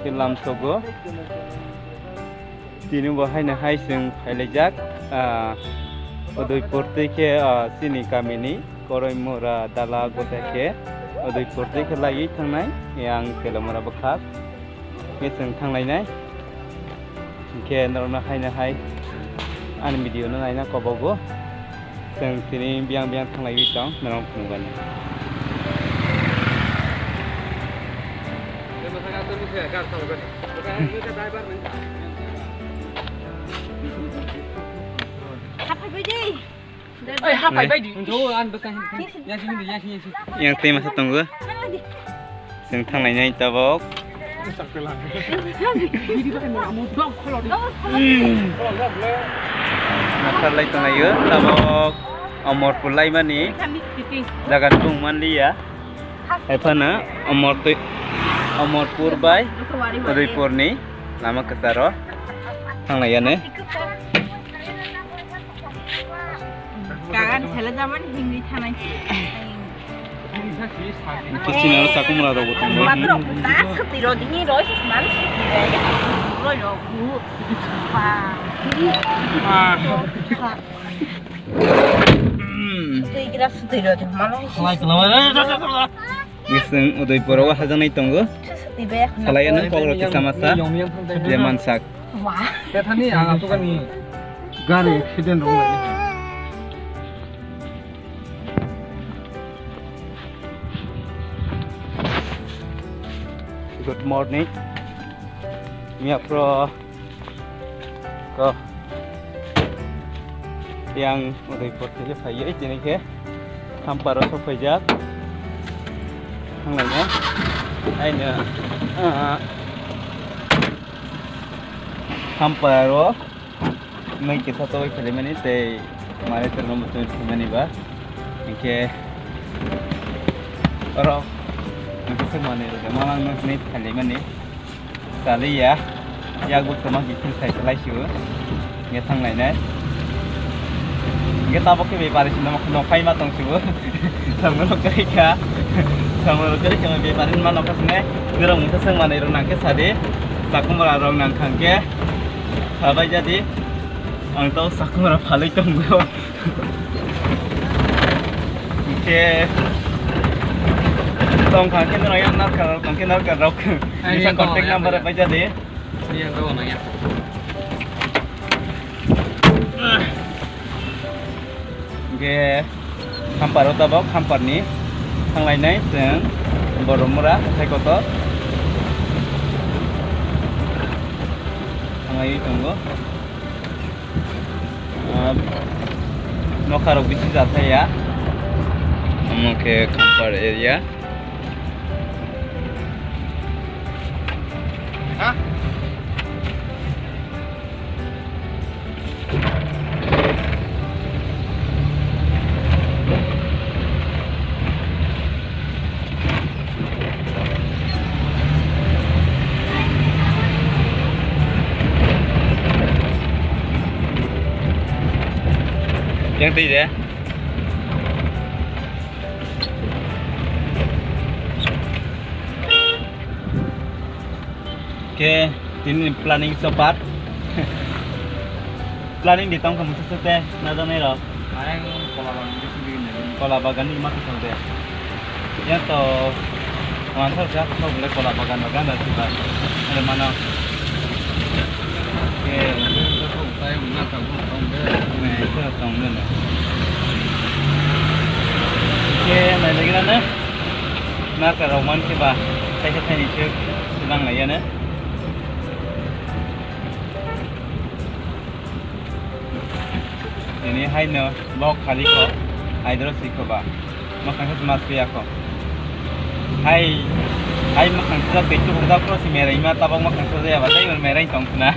ke lamsogo tini bahayna hai sing phailajak Udaipur থেকে sini kami ni Koroimora dala gotake Udaipur থেকে lagi थांनाय yang Kelamura Bakak ngeseng थांनायनाय ke narona haina hai an video no naina kobogo जों tini biang थांनाय bitong narong punggan yang tema satu tunggu yang tangannya itu bok nakar lagi tengah ya tabok amor pulai mani jagan tungman dia apa na amor purbai Udaipur ni lama kesaro tangannya ne Kagan sela zaman hinggi tanai. Kecil harus aku mulai tahu betul. Matro kita setiro dingin roy seman. Roy roy. Wah. Kira setiro deh mana? Giseng Udaipur wa hajan itu tunggu. Selain itu kalau kita masa dia mansak. Wah. Kita ni angkat tu kan ni gari accident rumah ni. Good morning. Mia pro ko yang Udaipur থেকে ফাইয়ে যেনেকে Hamparo sofajak hanglanya aina Hamparo mai kita tahu kali mana teh mari terlalu betul mana ba ke orang itu semua ni memang ni kali mana kali ya gue sama gitu saya selai sih ya tang lain kita pakai beparis nama kena kai matang sih sama lo kerja sama beparin mana kasne gerang itu semua ni orang nangke sade sakumara orang nangkangke apa jadi ang tahu sakumara paling tunggu ke tong kaki tu orang nak kerok bisa kontak number apa jadi Ni yang kau nanya. ke Hamparo tabok Hampar ni thang lainai जों Boromora sai kotor thangai tunggu nokarok bisi jatai ya ke Hampar area Hah? yang tidak Oke, ini planning cepat. Planning di tahun kamu sesuatu, nada nero. Ayang kolaban di sini ni. Kolabagan ni mak sesuatu. Ya to, mantap sih. Kau boleh kolabagan ada juga. Ada mana? Oke, Saya nak tahu tahu ber. nah itu tahun mana? Oke, nah lagi mana? Nak ke Roman sih bah. Saya ni cek sedang lagi na. Ini hai no bok kali ko hydro siko ba makan het mas ya ko hai makan sudah pecu sudah cross merah ima tabang makan sudah ya batai merah itu na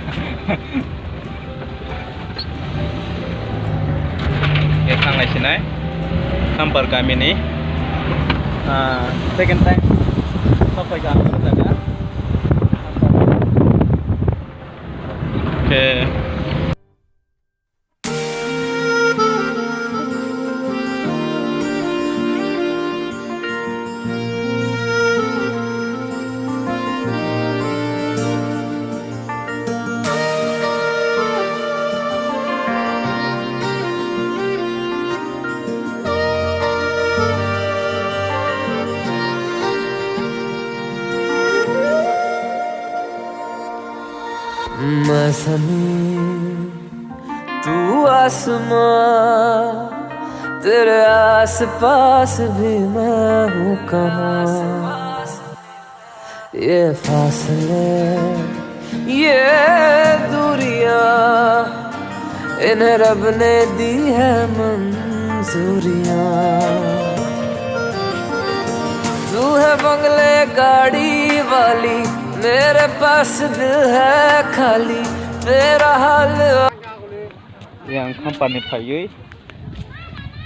ya sang lai sinai Hampar kami ni second time sampai kami saja oke मैं ज़मीन तू आसमां, तेरे आस पास भी मैं हूँ कहाँ। ये फासले ये दूरियां, इन्हें रब ने दी है मंजूरियां। तू है बंगले गाड़ी वाली, मेरे पास दिल है खाली, तेरा हाल। Yang kampanye payui,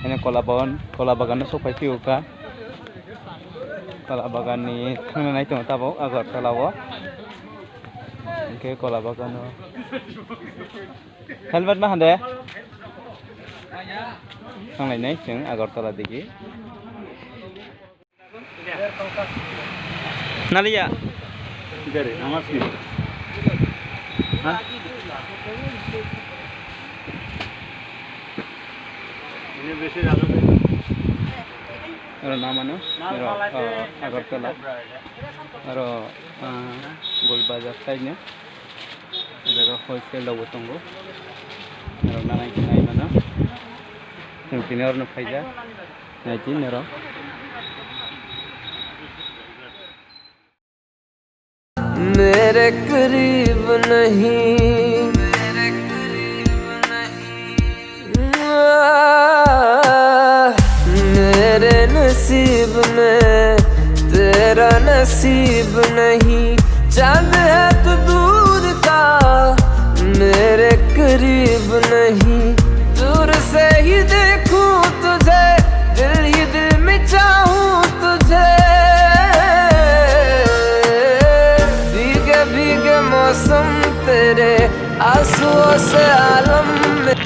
ini kola bagan sopai piuka, kola bagan ni kena naik tengah tabau agar telawa, oke kola bagan. Helmet mah ada? Sang lain naik ceng agar tela digi. Nalia, Gare, আমার কি? হ্যাঁ? ini বেশি জানো না। Ero nama no, ero Agartala, ero Golbazar side nya, ero wholesale lagu tunggu, ero nanai kinai mana, yang kini orang faida, naikin ero. मेरे करीब नहीं, मेरे नसीब में तेरा नसीब नहीं। चांद है तो दूर का, मेरे करीब नहीं। दूर से ही देखूं तुझे, दिल ही दिल में चाहूं तुझे। भीगे भीगे मौसम तेरे आंसुओं से आलम में।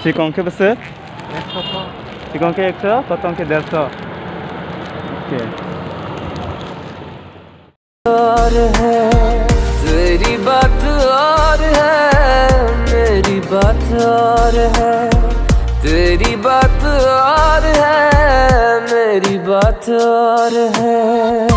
Sikong ke besar? Sikong ke 100, potong ke 150. Oke. और है तेरी बात और है, मेरी बात और है। तेरी बात और है, मेरी बात और है।